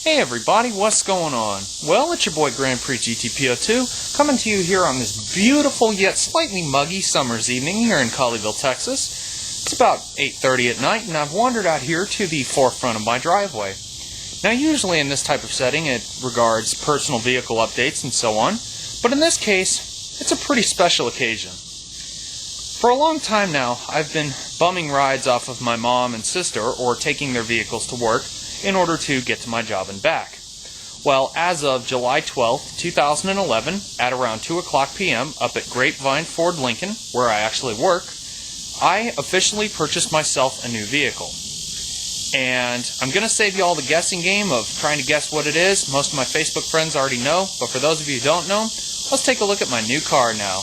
Hey everybody, what's going on? Well, it's your boy Grand Prix GTPO2 coming to you here on this beautiful yet slightly muggy summer's evening here in Colleyville, Texas. It's about 8:30 at night and I've wandered out here to the forefront of my driveway. Now usually in this type of setting it regards personal vehicle updates and so on, but in this case it's a pretty special occasion. For a long time now I've been bumming rides off of my mom and sister or taking their vehicles to work in order to get to my job and back. Well, as of July 12th, 2011, at around 2 o'clock p.m. up at Grapevine Ford, Lincoln, where I actually work, I officially purchased myself a new vehicle. And I'm going to save you all the guessing game of trying to guess what it is. Most of my Facebook friends already know, but for those of you who don't know, let's take a look at my new car now.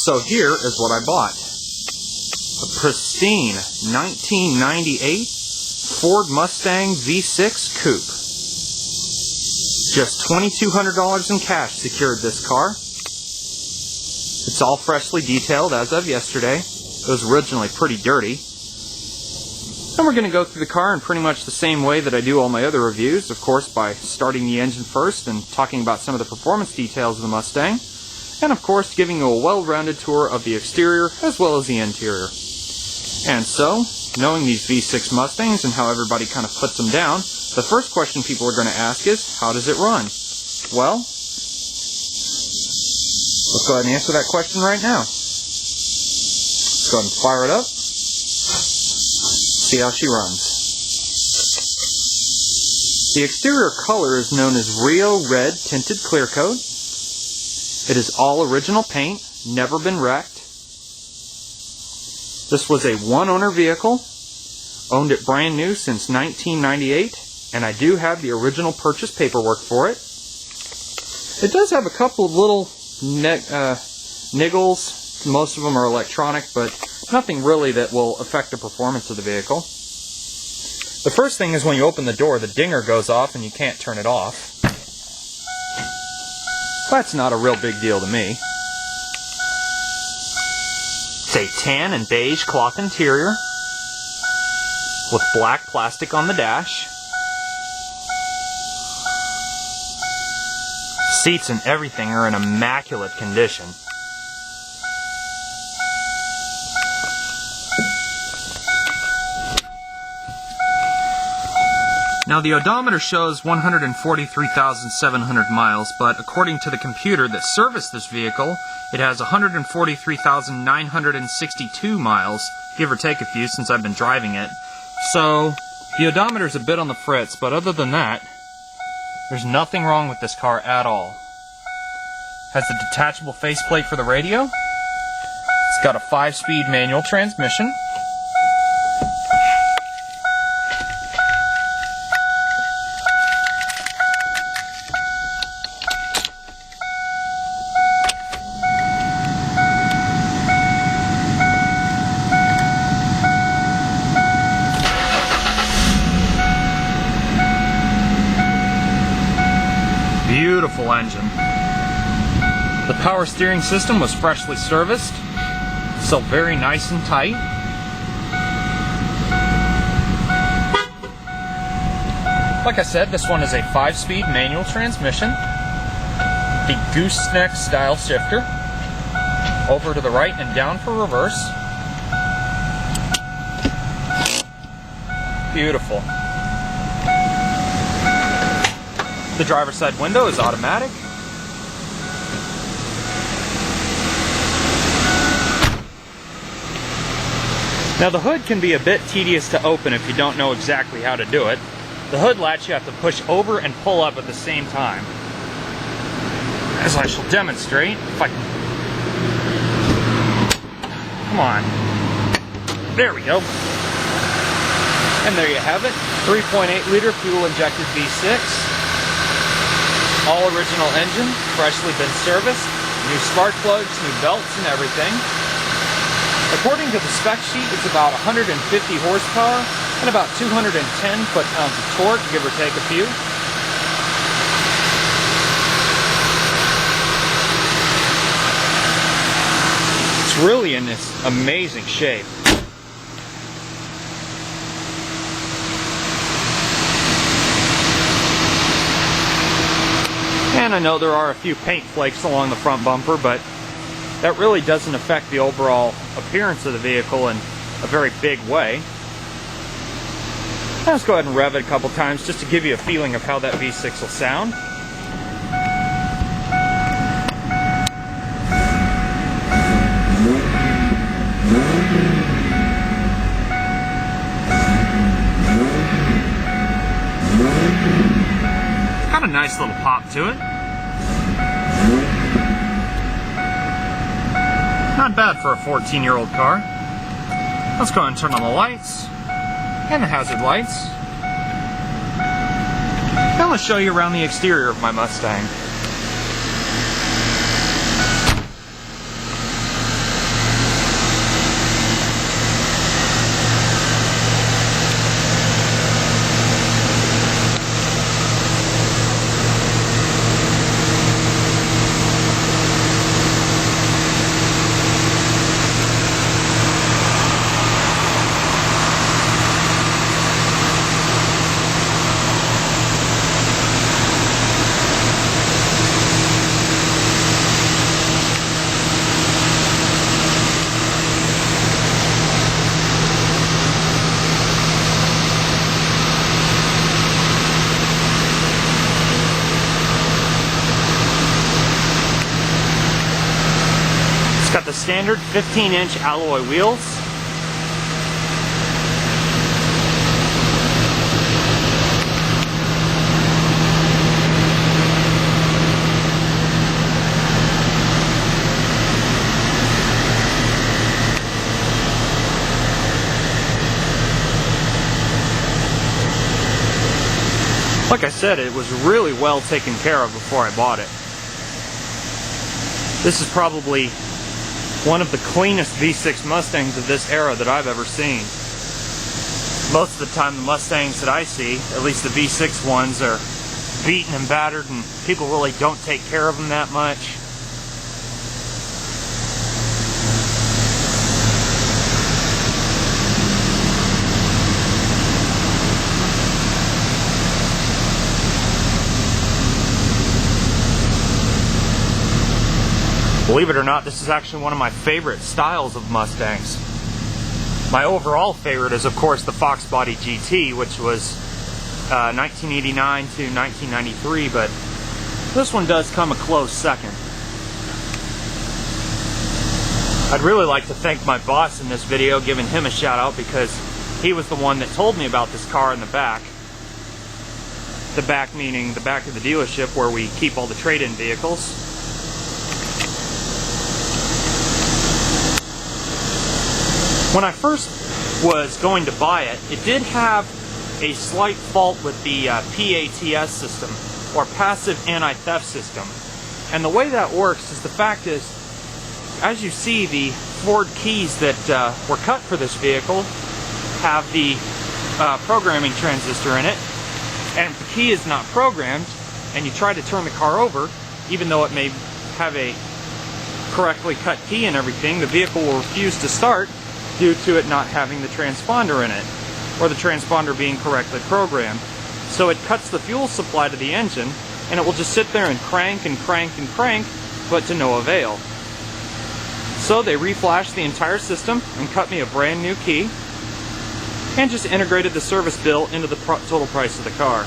So here is what I bought. A pristine 1998 Ford Mustang V6 Coupe. Just $2,200 in cash secured this car. It's all freshly detailed as of yesterday. It was originally pretty dirty. And we're going to go through the car in pretty much the same way that I do all my other reviews, of course by starting the engine first and talking about some of the performance details of the Mustang, and of course giving you a well-rounded tour of the exterior as well as the interior. And so, knowing these V6 Mustangs and how everybody kind of puts them down, the first question people are going to ask is, how does it run? Well, let's go ahead and answer that question right now. Let's go ahead and fire it up. See how she runs. The exterior color is known as Rio Red Tinted Clear Coat. It is all original paint, never been wrecked. This was a one-owner vehicle, owned it brand new since 1998, and I do have the original purchase paperwork for it. It does have a couple of little niggles. Most of them are electronic, but nothing really that will affect the performance of the vehicle. The first thing is when you open the door, the dinger goes off and you can't turn it off. That's not a real big deal to me. It's a tan and beige cloth interior with black plastic on the dash. Seats and everything are in immaculate condition. Now the odometer shows 143,700 miles, but according to the computer that serviced this vehicle, it has 143,962 miles, give or take a few since I've been driving it. So the odometer's a bit on the fritz, but other than that, there's nothing wrong with this car at all. Has a detachable faceplate for the radio. It's got a 5-speed manual transmission. Beautiful engine. The power steering system was freshly serviced, so very nice and tight. Like I said, this one is a 5-speed manual transmission. The gooseneck style shifter. Over to the right and down for reverse. Beautiful. The driver's side window is automatic. Now the hood can be a bit tedious to open if you don't know exactly how to do it. The hood latch you have to push over and pull up at the same time. As I shall demonstrate, if I can... Come on. There we go. And there you have it. 3.8-liter fuel-injected V6. All original engine, freshly been serviced, new spark plugs, new belts and everything. According to the spec sheet, it's about 150 horsepower and about 210 foot-pounds of torque, give or take a few. It's really in this amazing shape. And I know there are a few paint flakes along the front bumper, but that really doesn't affect the overall appearance of the vehicle in a very big way. Let's go ahead and rev it a couple times just to give you a feeling of how that V6 will sound. Got a nice little pop to it. Not bad for a 14-year-old car. Let's go ahead and turn on the lights and the hazard lights. Now let's show you around the exterior of my Mustang. Got the standard 15-inch alloy wheels. Like I said, it was really well taken care of before I bought it. This is probably one of the cleanest V6 Mustangs of this era that I've ever seen. Most of the time the Mustangs that I see, at least the V6 ones, are beaten and battered and people really don't take care of them that much. Believe it or not, this is actually one of my favorite styles of Mustangs. My overall favorite is, of course, the Fox Body GT, which was 1989 to 1993, but this one does come a close second. I'd really like to thank my boss in this video, giving him a shout out, because he was the one that told me about this car in the back. The back meaning the back of the dealership where we keep all the trade-in vehicles. When I first was going to buy it, it did have a slight fault with the PATS system, or passive anti-theft system. And the way that works is, the fact is, as you see, the Ford keys that were cut for this vehicle have the programming transistor in it. And if the key is not programmed, and you try to turn the car over, even though it may have a correctly cut key and everything, the vehicle will refuse to start due to it not having the transponder in it, or the transponder being correctly programmed. So it cuts the fuel supply to the engine, and it will just sit there and crank and crank and crank, but to no avail. So they reflashed the entire system and cut me a brand new key, and just integrated the service bill into the total price of the car.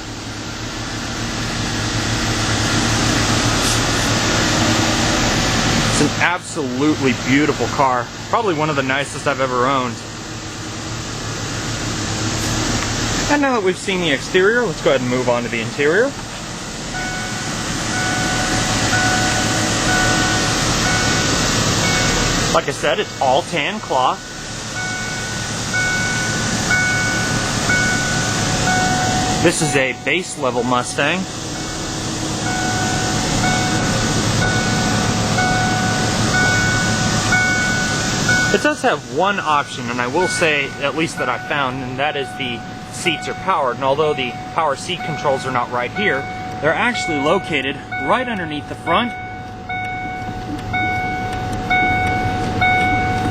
It's an absolutely beautiful car. Probably one of the nicest I've ever owned. And now that we've seen the exterior, let's go ahead and move on to the interior. Like I said, it's all tan cloth. This is a base level Mustang. It does have one option, and I will say, at least that I found, and that is the seats are powered. And although the power seat controls are not right here, they're actually located right underneath the front.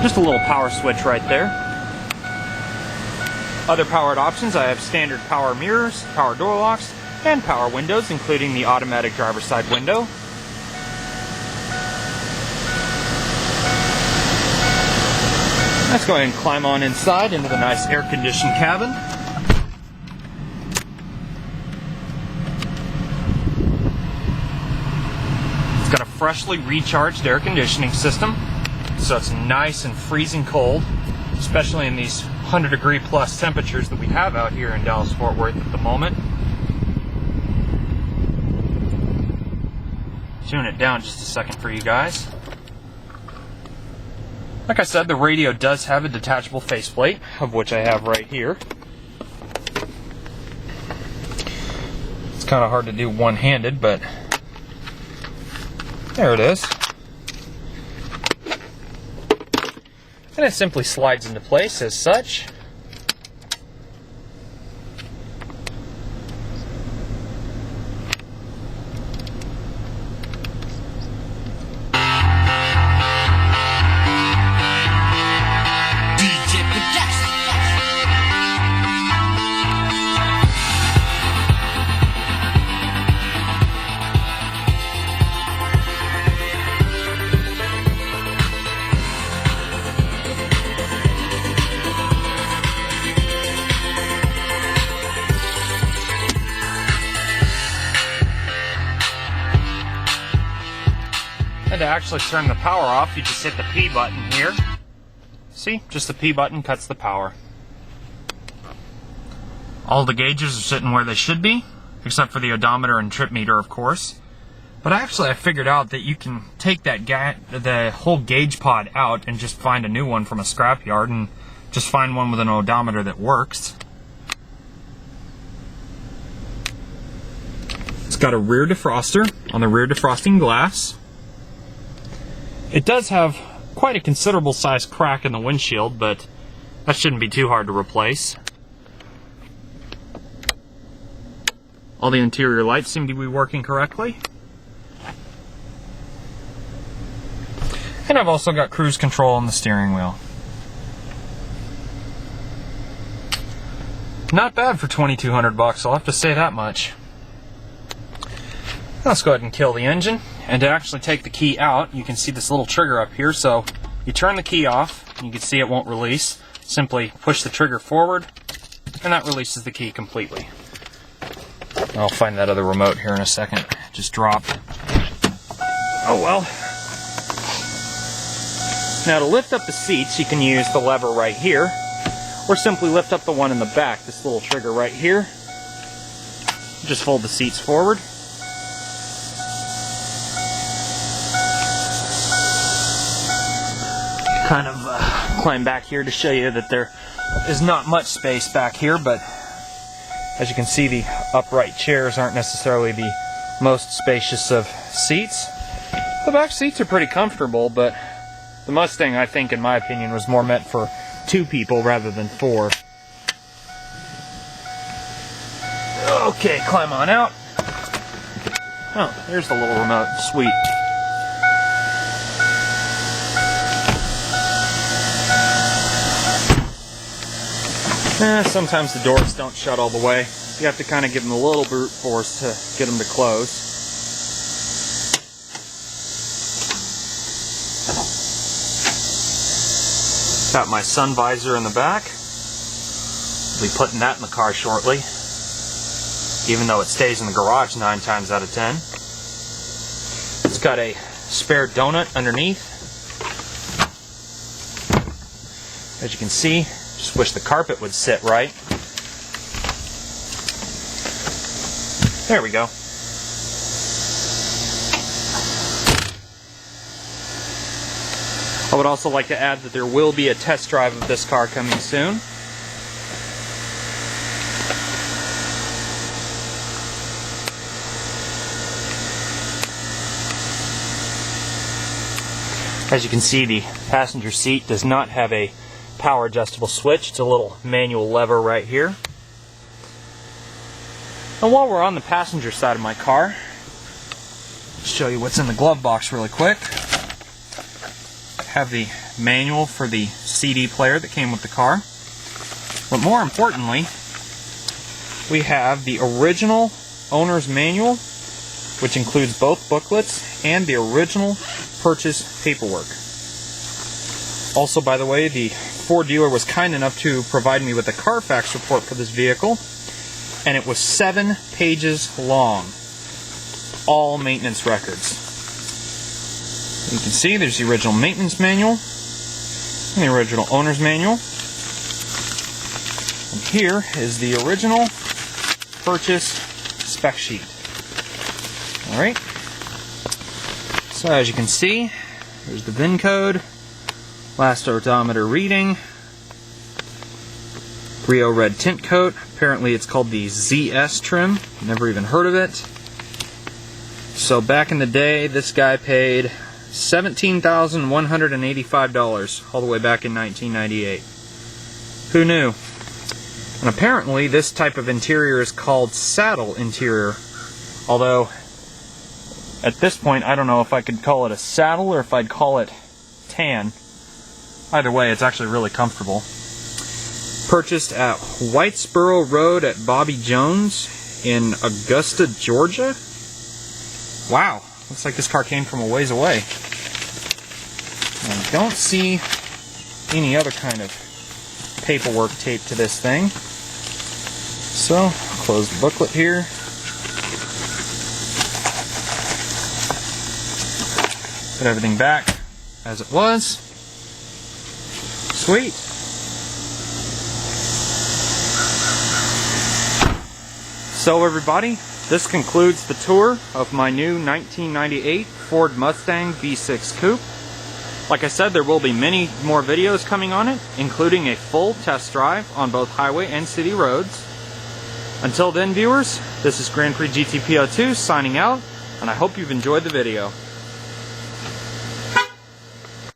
Just a little power switch right there. Other powered options, I have standard power mirrors, power door locks, and power windows, including the automatic driver's side window. Let's go ahead and climb on inside into the nice air-conditioned cabin. It's got a freshly recharged air conditioning system, so it's nice and freezing cold, especially in these 100-degree plus temperatures that we have out here in Dallas-Fort Worth at the moment. Tune it down just a second for you guys. Like I said, the radio does have a detachable faceplate, of which I have right here. It's kind of hard to do one-handed, but there it is. And it simply slides into place as such. And to actually turn the power off, you just hit the P button here. See, just the P button cuts the power. All the gauges are sitting where they should be, except for the odometer and trip meter, of course. But actually, I figured out that you can take the whole gauge pod out and just find a new one from a scrapyard and just find one with an odometer that works. It's got a rear defroster on the rear defrosting glass. It does have quite a considerable sized crack in the windshield, but that shouldn't be too hard to replace. All the interior lights seem to be working correctly. And I've also got cruise control on the steering wheel. Not bad for $2,200, I'll have to say that much. Let's go ahead and kill the engine. And to actually take the key out, you can see this little trigger up here. So you turn the key off, and you can see it won't release. Simply push the trigger forward, and that releases the key completely. I'll find that other remote here in a second. It just dropped. Oh well. Now to lift up the seats, you can use the lever right here, or simply lift up the one in the back, this little trigger right here. Just fold the seats forward. Kind of climb back here to show you that there is not much space back here, but as you can see, the upright chairs aren't necessarily the most spacious of seats. The back seats are pretty comfortable, but the Mustang, I think, in my opinion, was more meant for 2 people rather than 4. Okay, climb on out. Oh, there's the little remote. Sweet. Sometimes the doors don't shut all the way. You have to kind of give them a little brute force to get them to close. Got my sun visor in the back. I'll be putting that in the car shortly, even though it stays in the garage 9 times out of 10. It's got a spare donut underneath. As you can see, just wish the carpet would sit right. There we go. I would also like to add that there will be a test drive of this car coming soon. As you can see, the passenger seat does not have a power adjustable switch. It's a little manual lever right here. And while we're on the passenger side of my car, I'll show you what's in the glove box really quick. I have the manual for the CD player that came with the car. But more importantly, we have the original owner's manual, which includes both booklets and the original purchase paperwork. Also, by the way, the Ford dealer was kind enough to provide me with a Carfax report for this vehicle, and it was 7 pages long. All maintenance records. You can see there's the original maintenance manual and the original owner's manual. And here is the original purchase spec sheet. Alright. So as you can see, there's the VIN code, last odometer reading, Rio red tint coat. Apparently it's called the ZS trim. Never even heard of it. So back in the day, this guy paid $17,185 all the way back in 1998. Who knew? And apparently this type of interior is called saddle interior. Although, at this point, I don't know if I could call it a saddle or if I'd call it tan. Either way, it's actually really comfortable. Purchased at Whitesboro Road at Bobby Jones in Augusta, Georgia. Wow, looks like this car came from a ways away. I don't see any other kind of paperwork taped to this thing. So, close the booklet here. Put everything back as it was. Sweet. So everybody, this concludes the tour of my new 1998 Ford Mustang V6 Coupe. Like I said, there will be many more videos coming on it, including a full test drive on both highway and city roads. Until then, viewers, this is Grand Prix GTPO2 signing out, and I hope you've enjoyed the video.